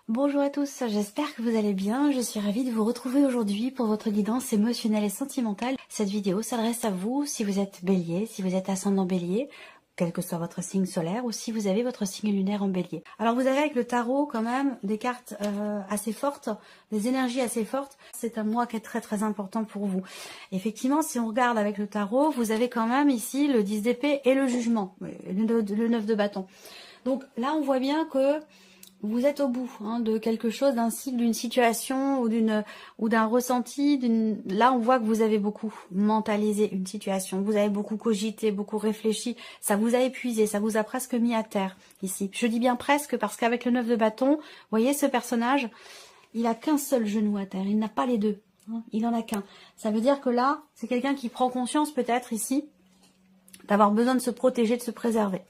Bonjour à tous, j'espère que vous allez bien. Je suis ravie de vous retrouver aujourd'hui pour votre guidance émotionnelle et sentimentale. Cette vidéo s'adresse à vous si vous êtes bélier, si vous êtes ascendant bélier, quel que soit votre signe solaire, ou si vous avez votre signe lunaire en bélier. Alors vous avez avec le tarot quand même des cartes assez fortes, des énergies assez fortes. C'est un mois qui est très très important pour vous. Effectivement, si on regarde avec le tarot, vous avez quand même ici le 10 d'épée et le jugement, le 9 de bâton. Donc là on voit bien que vous êtes au bout de quelque chose, d'un cycle, d'une situation ou d'un ressenti. Là, on voit que vous avez beaucoup mentalisé une situation. Vous avez beaucoup cogité, beaucoup réfléchi. Ça vous a épuisé, ça vous a presque mis à terre ici. Je dis bien presque parce qu'avec le 9 de bâton, vous voyez ce personnage, il a qu'un seul genou à terre. Il n'a pas les deux. Il en a qu'un. Ça veut dire que là, c'est quelqu'un qui prend conscience peut-être ici d'avoir besoin de se protéger, de se préserver.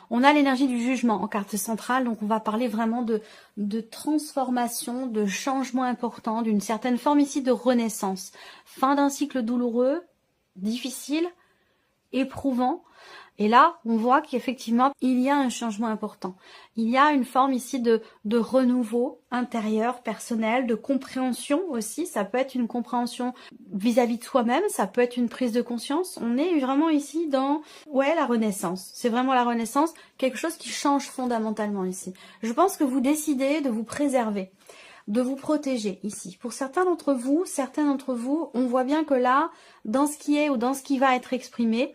On a l'énergie du jugement en carte centrale, donc on va parler vraiment de transformation, de changement important, d'une certaine forme ici de renaissance. Fin d'un cycle douloureux, difficile, éprouvant. Et là, on voit qu'effectivement, il y a un changement important. Il y a une forme ici de renouveau intérieur, personnel, de compréhension aussi. Ça peut être une compréhension vis-à-vis de soi-même, ça peut être une prise de conscience. On est vraiment ici dans, la renaissance. C'est vraiment la renaissance, quelque chose qui change fondamentalement ici. Je pense que vous décidez de vous préserver, de vous protéger ici. Pour certains d'entre vous, on voit bien que là, dans ce qui est ou dans ce qui va être exprimé,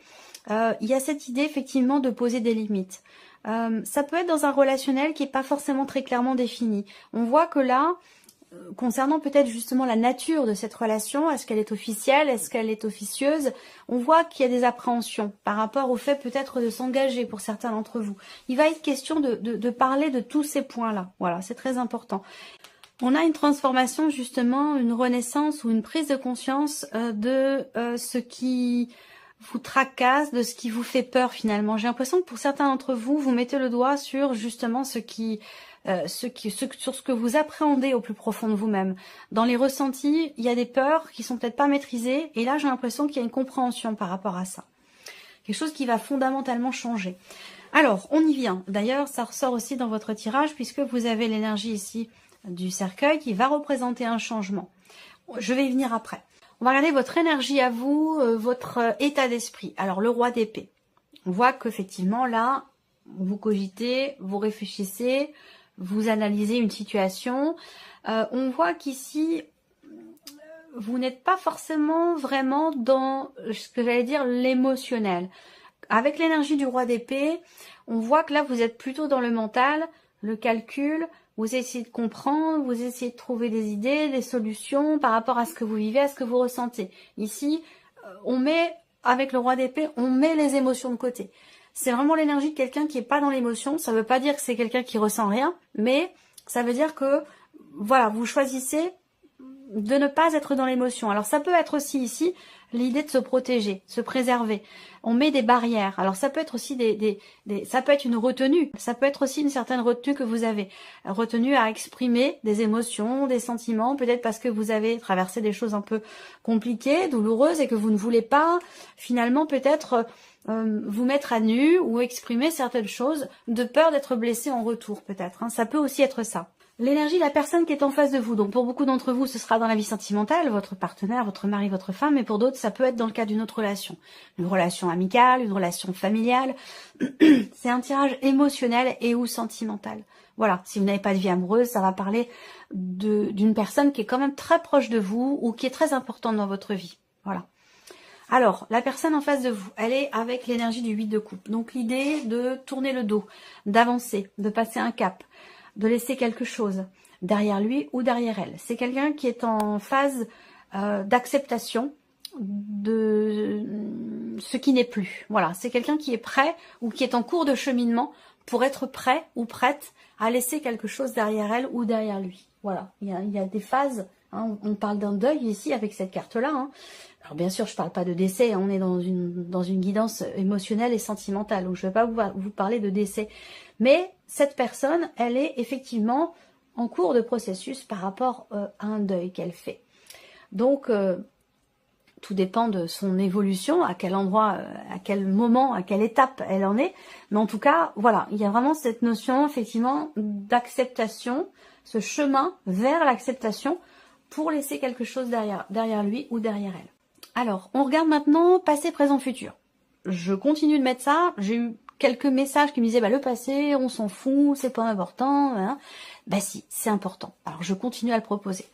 il y a cette idée effectivement de poser des limites. Ça peut être dans un relationnel qui n'est pas forcément très clairement défini. On voit que là, concernant peut-être justement la nature de cette relation, est-ce qu'elle est officielle, est-ce qu'elle est officieuse, on voit qu'il y a des appréhensions par rapport au fait peut-être de s'engager pour certains d'entre vous. Il va être question de parler de tous ces points-là. Voilà, c'est très important. On a une transformation justement, une renaissance ou une prise de conscience de ce qui vous tracasse, de ce qui vous fait peur finalement. J'ai l'impression que pour certains d'entre vous, vous mettez le doigt sur justement sur ce que vous appréhendez au plus profond de vous-même. Dans les ressentis, il y a des peurs qui sont peut-être pas maîtrisées, et là j'ai l'impression qu'il y a une compréhension par rapport à ça. Quelque chose qui va fondamentalement changer. Alors, on y vient. D'ailleurs, ça ressort aussi dans votre tirage, puisque vous avez l'énergie ici du cercueil qui va représenter un changement. Je vais y venir après. On va regarder votre énergie à vous, votre état d'esprit. Alors, le roi d'épée. On voit qu'effectivement, là, vous cogitez, vous réfléchissez, vous analysez une situation. On voit qu'ici, vous n'êtes pas forcément vraiment dans ce que j'allais dire l'émotionnel. Avec l'énergie du roi d'épée, on voit que là, vous êtes plutôt dans le mental, le calcul. Vous essayez de comprendre, vous essayez de trouver des idées, des solutions par rapport à ce que vous vivez, à ce que vous ressentez. Ici, on met, avec le roi d'épée, on met les émotions de côté. C'est vraiment l'énergie de quelqu'un qui n'est pas dans l'émotion. Ça ne veut pas dire que c'est quelqu'un qui ressent rien, mais ça veut dire que, voilà, vous choisissez de ne pas être dans l'émotion. Alors ça peut être aussi ici l'idée de se protéger, se préserver. On met des barrières. Alors ça peut être aussi ça peut être une retenue. Ça peut être aussi une certaine retenue que vous avez. Retenue à exprimer des émotions, des sentiments, peut-être parce que vous avez traversé des choses un peu compliquées, douloureuses et que vous ne voulez pas finalement peut-être vous mettre à nu ou exprimer certaines choses de peur d'être blessé en retour peut-être. Ça peut aussi être ça. L'énergie de la personne qui est en face de vous. Donc pour beaucoup d'entre vous, ce sera dans la vie sentimentale, votre partenaire, votre mari, votre femme, mais pour d'autres, ça peut être dans le cadre d'une autre relation. Une relation amicale, une relation familiale. C'est un tirage émotionnel et ou sentimental. Voilà, si vous n'avez pas de vie amoureuse, ça va parler d'une personne qui est quand même très proche de vous ou qui est très importante dans votre vie. Voilà. Alors, la personne en face de vous, elle est avec l'énergie du 8 de coupe. Donc l'idée de tourner le dos, d'avancer, de passer un cap, de laisser quelque chose derrière lui ou derrière elle. C'est quelqu'un qui est en phase d'acceptation de ce qui n'est plus. Voilà, c'est quelqu'un qui est prêt ou qui est en cours de cheminement pour être prêt ou prête à laisser quelque chose derrière elle ou derrière lui. Voilà, il y a des phases. On parle d'un deuil ici avec cette carte-là. Alors bien sûr, je ne parle pas de décès. On est dans une guidance émotionnelle et sentimentale. Donc je ne vais pas vous parler de décès. Mais cette personne, elle est effectivement en cours de processus par rapport à un deuil qu'elle fait. Donc, tout dépend de son évolution, à quel endroit, à quel moment, à quelle étape elle en est. Mais en tout cas, voilà, il y a vraiment cette notion, effectivement, d'acceptation, ce chemin vers l'acceptation pour laisser quelque chose derrière lui ou derrière elle. Alors, on regarde maintenant passé, présent, futur. Je continue de mettre ça. J'ai eu quelques messages qui me disaient, bah, le passé, on s'en fout, c'est pas important. Hein. Bah si, c'est important. Alors, je continue à le proposer.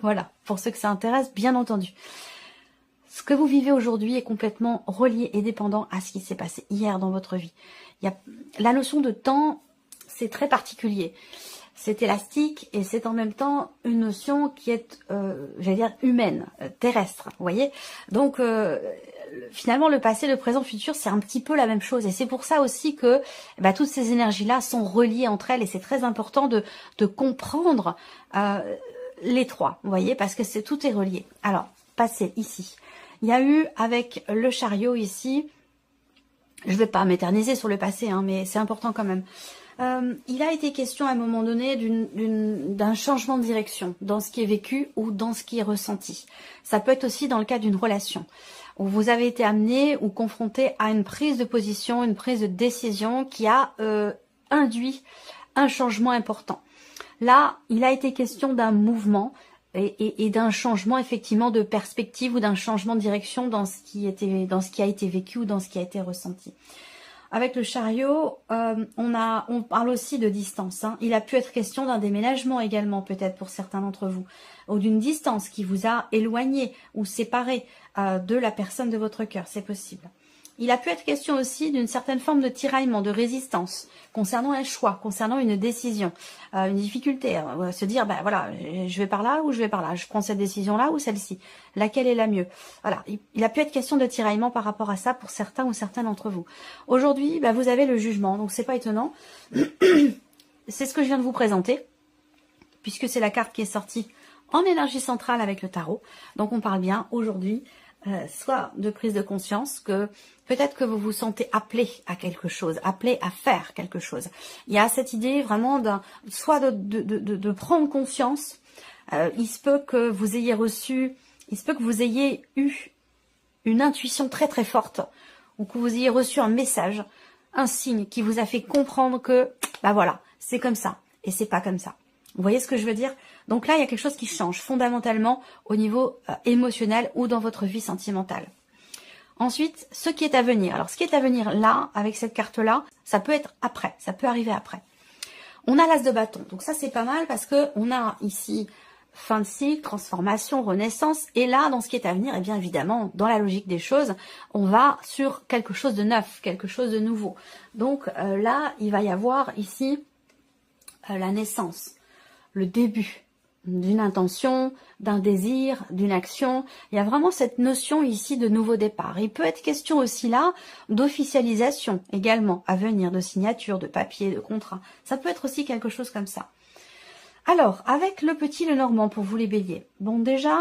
Voilà, pour ceux que ça intéresse, bien entendu. Ce que vous vivez aujourd'hui est complètement relié et dépendant à ce qui s'est passé hier dans votre vie. Il y a la notion de temps, c'est très particulier. C'est élastique et c'est en même temps une notion qui est, j'allais dire, humaine, terrestre. Vous voyez. Donc, finalement, le passé, le présent, le futur, c'est un petit peu la même chose. Et c'est pour ça aussi que toutes ces énergies-là sont reliées entre elles. Et c'est très important de comprendre les trois, vous voyez, parce que tout est relié. Alors, passé, ici. Il y a eu, avec le chariot ici, je ne vais pas m'éterniser sur le passé, hein, mais c'est important quand même. Il a été question à un moment donné d'un changement de direction dans ce qui est vécu ou dans ce qui est ressenti. Ça peut être aussi dans le cas d'une relation où vous avez été amené ou confronté à une prise de position, une prise de décision qui a induit un changement important. Là, il a été question d'un mouvement et d'un changement effectivement de perspective ou d'un changement de direction dans ce qui a été vécu ou dans ce qui a été ressenti. Avec le chariot, on parle aussi de distance. Hein. Il a pu être question d'un déménagement également, peut-être pour certains d'entre vous, ou d'une distance qui vous a éloigné ou séparé de la personne de votre cœur, c'est possible. Il a pu être question aussi d'une certaine forme de tiraillement, de résistance, concernant un choix, concernant une décision, une difficulté. Se dire, voilà, je vais par là ou je vais par là, je prends cette décision-là ou celle-ci, laquelle est la mieux. Voilà, il a pu être question de tiraillement par rapport à ça pour certains ou certaines d'entre vous. Aujourd'hui, vous avez le jugement, donc c'est pas étonnant. C'est ce que je viens de vous présenter, puisque c'est la carte qui est sortie en énergie centrale avec le tarot. Donc on parle bien aujourd'hui soit de prise de conscience que peut-être que vous vous sentez appelé à quelque chose, appelé à faire quelque chose. Il y a cette idée vraiment soit de prendre conscience. Il se peut que vous ayez eu une intuition très très forte ou que vous ayez reçu un message, un signe qui vous a fait comprendre que voilà, c'est comme ça et c'est pas comme ça. Vous voyez ce que je veux dire? Donc là, il y a quelque chose qui change fondamentalement au niveau émotionnel ou dans votre vie sentimentale. Ensuite, ce qui est à venir. Alors, ce qui est à venir là, avec cette carte-là, ça peut être après, ça peut arriver après. On a l'as de bâton. Donc ça, c'est pas mal parce que on a ici fin de cycle, transformation, renaissance. Et là, dans ce qui est à venir, bien évidemment, dans la logique des choses, on va sur quelque chose de neuf, quelque chose de nouveau. Donc là, il va y avoir ici la naissance. Le début d'une intention, d'un désir, d'une action. Il y a vraiment cette notion ici de nouveau départ. Il peut être question aussi là d'officialisation également à venir, de signature, de papier, de contrat. Ça peut être aussi quelque chose comme ça. Alors, avec le petit Lenormand pour vous les béliers. Bon, déjà,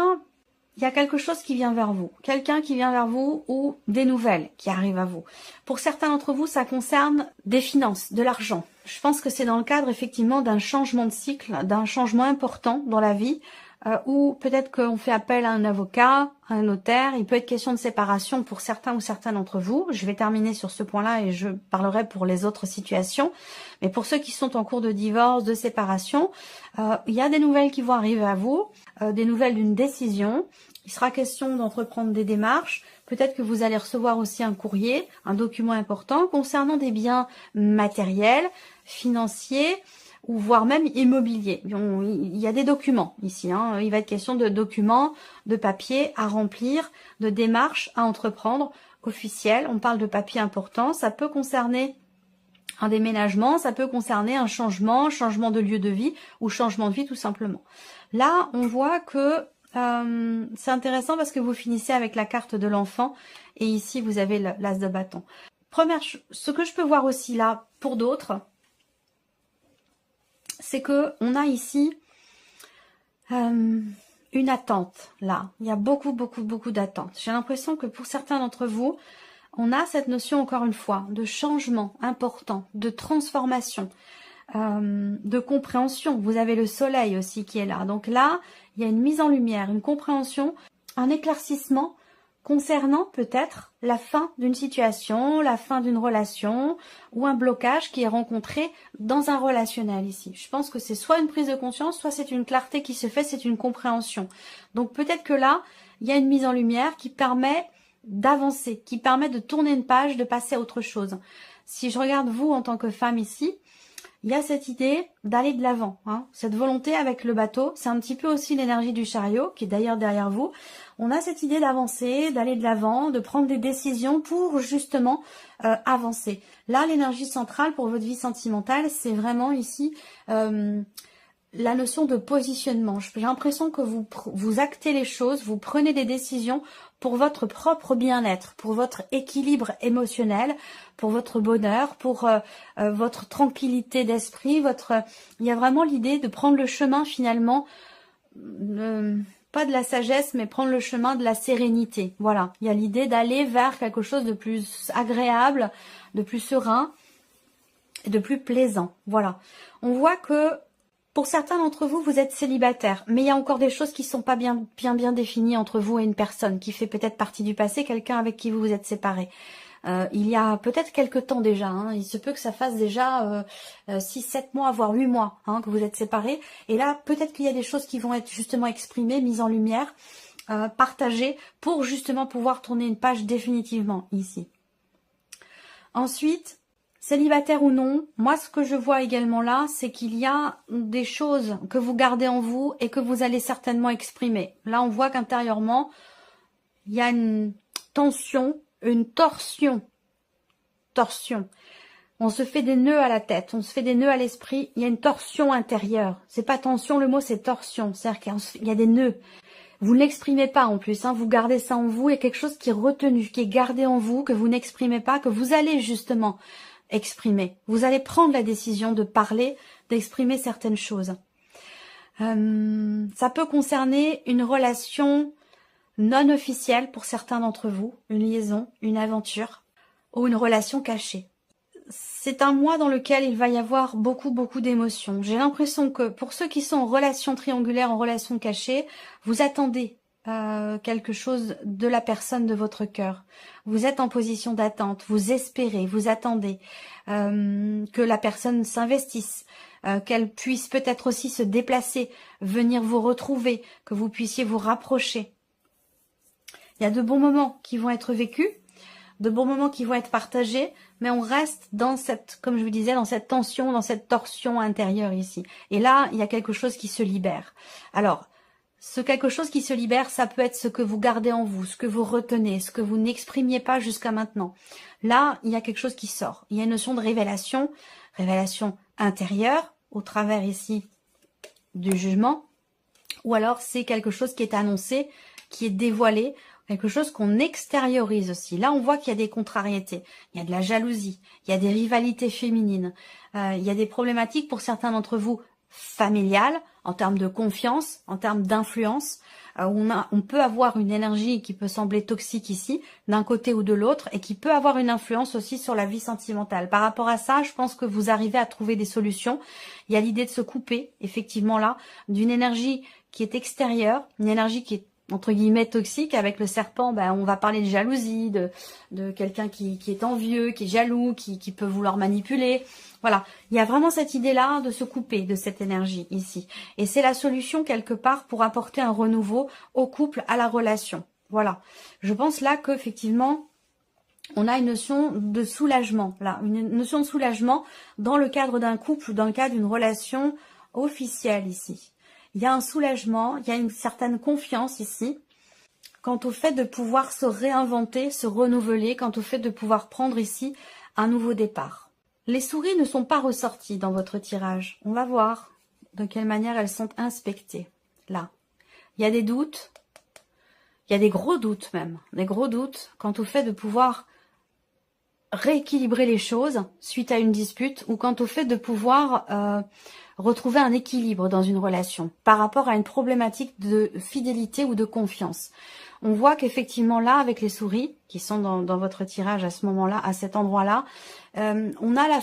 il y a quelque chose qui vient vers vous. Quelqu'un qui vient vers vous ou des nouvelles qui arrivent à vous. Pour certains d'entre vous, ça concerne des finances, de l'argent. Je pense que c'est dans le cadre effectivement d'un changement de cycle, d'un changement important dans la vie, ou peut-être qu'on fait appel à un avocat, à un notaire. Il peut être question de séparation pour certains ou certaines d'entre vous. Je vais terminer sur ce point-là et je parlerai pour les autres situations. Mais pour ceux qui sont en cours de divorce, de séparation, il y a des nouvelles qui vont arriver à vous, des nouvelles d'une décision. Il sera question d'entreprendre des démarches. Peut-être que vous allez recevoir aussi un courrier, un document important concernant des biens matériels, financiers ou voire même immobiliers. Il y a des documents ici. Hein. Il va être question de documents, de papiers à remplir, de démarches à entreprendre officielles. On parle de papiers importants. Ça peut concerner un déménagement, ça peut concerner un changement de lieu de vie ou changement de vie tout simplement. Là, on voit que c'est intéressant parce que vous finissez avec la carte de l'enfant et ici vous avez l'as de bâton. Ce que je peux voir aussi là pour d'autres, c'est que on a ici une attente là. Il y a beaucoup d'attentes. J'ai l'impression que pour certains d'entre vous, on a cette notion encore une fois de changement important, de transformation, de compréhension. Vous avez le soleil aussi qui est là. Donc là, il y a une mise en lumière, une compréhension un éclaircissement concernant peut-être la fin d'une situation, la fin d'une relation ou un blocage qui est rencontré dans un relationnel ici. Je pense que c'est soit une prise de conscience, soit c'est une clarté qui se fait, c'est une compréhension. Donc peut-être que là, il y a une mise en lumière qui permet d'avancer, qui permet de tourner une page, de passer à autre chose. Si je regarde vous en tant que femme ici, il y a cette idée d'aller de l'avant, hein. Cette volonté avec le bateau, c'est un petit peu aussi l'énergie du chariot, qui est d'ailleurs derrière vous. On a cette idée d'avancer, d'aller de l'avant, de prendre des décisions pour justement avancer. Là, l'énergie centrale pour votre vie sentimentale, c'est vraiment ici la notion de positionnement. J'ai l'impression que vous actez les choses, vous prenez des décisions pour votre propre bien-être, pour votre équilibre émotionnel, pour votre bonheur, pour votre tranquillité d'esprit. Il y a vraiment l'idée de prendre le chemin finalement, pas de la sagesse, mais prendre le chemin de la sérénité. Voilà, il y a l'idée d'aller vers quelque chose de plus agréable, de plus serein, et de plus plaisant. Voilà, on voit que pour certains d'entre vous, vous êtes célibataire, mais il y a encore des choses qui ne sont pas bien définies entre vous et une personne qui fait peut-être partie du passé, quelqu'un avec qui vous vous êtes séparés. Il y a peut-être quelque temps déjà, hein, il se peut que ça fasse déjà 6-7 mois, voire 8 mois hein, que vous êtes séparés. Et là, peut-être qu'il y a des choses qui vont être justement exprimées, mises en lumière, partagées, pour justement pouvoir tourner une page définitivement ici. Ensuite, célibataire ou non, moi ce que je vois également là, c'est qu'il y a des choses que vous gardez en vous et que vous allez certainement exprimer. Là, on voit qu'intérieurement, il y a une tension, une torsion. On se fait des nœuds à la tête, on se fait des nœuds à l'esprit, il y a une torsion intérieure. C'est pas tension, le mot c'est torsion, c'est-à-dire qu'il y a des nœuds. Vous ne l'exprimez pas en plus, hein, vous gardez ça en vous, il y a quelque chose qui est retenu, qui est gardé en vous, que vous n'exprimez pas, que vous allez justement exprimer. Vous allez prendre la décision de parler, d'exprimer certaines choses. Ça peut concerner une relation non officielle pour certains d'entre vous, une liaison, une aventure ou une relation cachée. C'est un mois dans lequel il va y avoir beaucoup d'émotions. J'ai l'impression que pour ceux qui sont en relation triangulaire, en relation cachée, vous attendez quelque chose de la personne de votre cœur. Vous êtes en position d'attente, vous espérez, vous attendez que la personne s'investisse, qu'elle puisse peut-être aussi se déplacer, venir vous retrouver, que vous puissiez vous rapprocher. Il y a de bons moments qui vont être vécus, de bons moments qui vont être partagés, mais on reste dans cette, comme je vous disais, dans cette tension, dans cette torsion intérieure ici. Et là, il y a quelque chose qui se libère. Alors, ce quelque chose qui se libère, ça peut être ce que vous gardez en vous, ce que vous retenez, ce que vous n'exprimiez pas jusqu'à maintenant. Là, il y a quelque chose qui sort. Il y a une notion de révélation intérieure, au travers ici du jugement, ou alors c'est quelque chose qui est annoncé, qui est dévoilé, quelque chose qu'on extériorise aussi. Là, on voit qu'il y a des contrariétés, il y a de la jalousie, il y a des rivalités féminines, il y a des problématiques pour certains d'entre vous familiales, en termes de confiance, en termes d'influence. On peut avoir une énergie qui peut sembler toxique ici, d'un côté ou de l'autre, et qui peut avoir une influence aussi sur la vie sentimentale. Par rapport à ça, je pense que vous arrivez à trouver des solutions. Il y a l'idée de se couper, effectivement là, d'une énergie qui est extérieure, une énergie qui est entre guillemets toxique. Avec le serpent, on va parler de jalousie, de quelqu'un qui est envieux, qui est jaloux, qui peut vouloir manipuler. Voilà, il y a vraiment cette idée-là de se couper de cette énergie ici. Et c'est la solution quelque part pour apporter un renouveau au couple, à la relation. Voilà, je pense là qu'effectivement, on a une notion de soulagement, là, une notion de soulagement dans le cadre d'un couple ou dans le cadre d'une relation officielle ici. Il y a un soulagement, il y a une certaine confiance ici, quant au fait de pouvoir se réinventer, se renouveler, quant au fait de pouvoir prendre ici un nouveau départ. Les souris ne sont pas ressorties dans votre tirage. On va voir de quelle manière elles sont inspectées. Là, il y a des doutes, il y a des gros doutes même, des gros doutes quant au fait de pouvoir rééquilibrer les choses suite à une dispute ou quant au fait de pouvoir retrouver un équilibre dans une relation par rapport à une problématique de fidélité ou de confiance. On voit qu'effectivement là, avec les souris qui sont dans votre tirage à ce moment-là, à cet endroit-là, on a la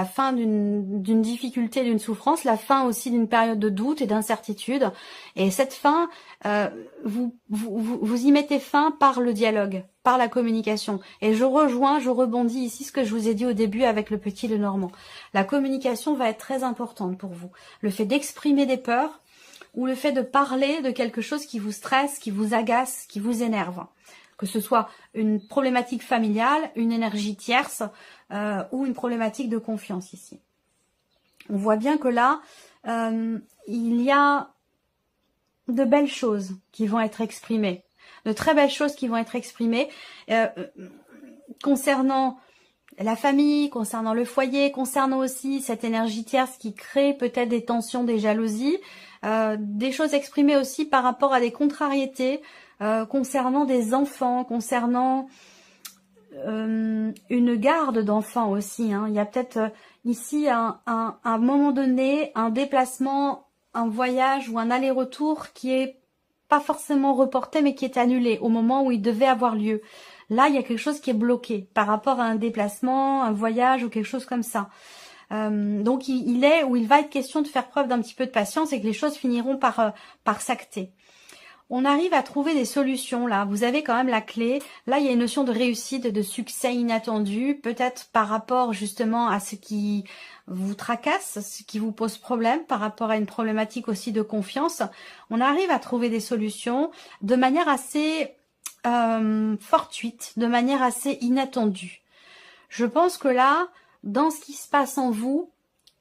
fin d'une difficulté, d'une souffrance, la fin aussi d'une période de doute et d'incertitude. Et cette fin, vous y mettez fin par le dialogue, par la communication. Et je rebondis ici ce que je vous ai dit au début avec le petit Lenormand. La communication va être très importante pour vous. Le fait d'exprimer des peurs ou le fait de parler de quelque chose qui vous stresse, qui vous agace, qui vous énerve. Que ce soit une problématique familiale, une énergie tierce ou une problématique de confiance ici. On voit bien que là, il y a de belles choses qui vont être exprimées, de très belles choses qui vont être exprimées concernant la famille, concernant le foyer, concernant aussi cette énergie tierce qui crée peut-être des tensions, des jalousies, des choses exprimées aussi par rapport à des contrariétés, concernant des enfants, concernant une garde d'enfants aussi. Hein. Il y a peut-être ici un moment donné, un déplacement, un voyage ou un aller-retour qui est pas forcément reporté mais qui est annulé au moment où il devait avoir lieu. Là, il y a quelque chose qui est bloqué par rapport à un déplacement, un voyage ou quelque chose comme ça. Donc il va être question de faire preuve d'un petit peu de patience et que les choses finiront par s'acter. On arrive à trouver des solutions là, vous avez quand même la clé. Là, il y a une notion de réussite, de succès inattendu, peut-être par rapport justement à ce qui vous tracasse, ce qui vous pose problème, par rapport à une problématique aussi de confiance. On arrive à trouver des solutions de manière assez fortuite, de manière assez inattendue. Je pense que là, dans ce qui se passe en vous,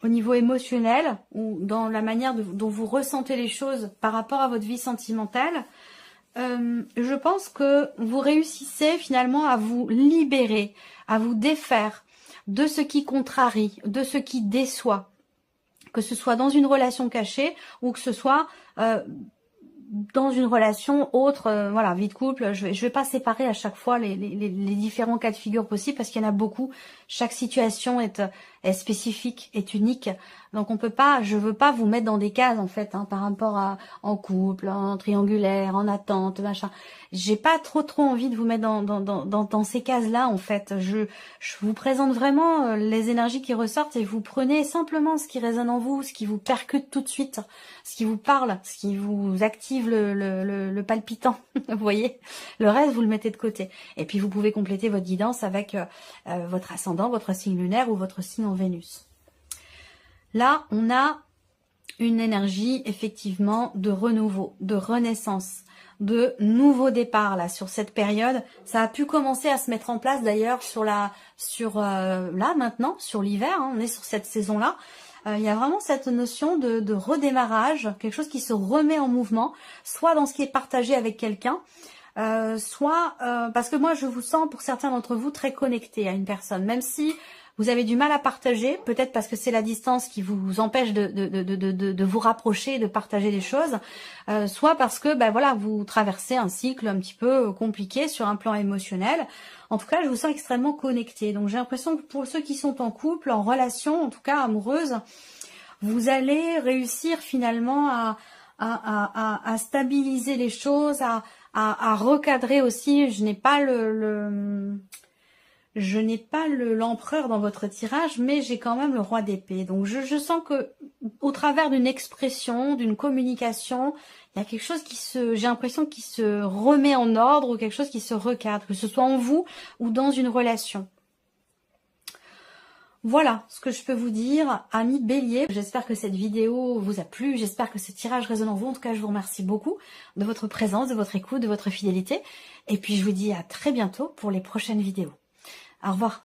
au niveau émotionnel, ou dans la manière dont vous ressentez les choses par rapport à votre vie sentimentale, je pense que vous réussissez finalement à vous libérer, à vous défaire de ce qui contrarie, de ce qui déçoit, que ce soit dans une relation cachée ou que ce soit dans une relation autre, voilà, vie de couple. Je vais pas séparer à chaque fois les différents cas de figure possibles parce qu'il y en a beaucoup. Chaque situation est spécifique, est unique. Donc on peut pas, je veux pas vous mettre dans des cases en fait, hein, par rapport à en couple, en triangulaire, en attente, machin. J'ai pas trop envie de vous mettre dans ces cases-là en fait. Je vous présente vraiment les énergies qui ressortent et vous prenez simplement ce qui résonne en vous, ce qui vous percute tout de suite, ce qui vous parle, ce qui vous active le palpitant. Vous voyez, le reste vous le mettez de côté. Et puis vous pouvez compléter votre guidance avec votre ascendant, votre signe lunaire ou votre signe en Vénus. Là, on a une énergie effectivement de renouveau, de renaissance, de nouveau départ là sur cette période. Ça a pu commencer à se mettre en place d'ailleurs là maintenant sur l'hiver. Hein, on est sur cette saison là. Il y a vraiment cette notion de redémarrage, quelque chose qui se remet en mouvement, soit dans ce qui est partagé avec quelqu'un, soit parce que moi je vous sens pour certains d'entre vous très connectés à une personne, même si vous avez du mal à partager, peut-être parce que c'est la distance qui vous empêche de vous rapprocher, de partager des choses, soit parce que voilà, vous traversez un cycle un petit peu compliqué sur un plan émotionnel. En tout cas, je vous sens extrêmement connecté. Donc j'ai l'impression que pour ceux qui sont en couple, en relation, en tout cas amoureuse, vous allez réussir finalement à stabiliser les choses, à recadrer aussi. Je n'ai pas l'empereur dans votre tirage, mais j'ai quand même le roi d'épée. Donc je sens que au travers d'une expression, d'une communication, il y a quelque chose j'ai l'impression qui se remet en ordre ou quelque chose qui se recadre, que ce soit en vous ou dans une relation. Voilà ce que je peux vous dire, amis Bélier. J'espère que cette vidéo vous a plu, j'espère que ce tirage résonne en vous. En tout cas, je vous remercie beaucoup de votre présence, de votre écoute, de votre fidélité. Et puis, je vous dis à très bientôt pour les prochaines vidéos. Au revoir.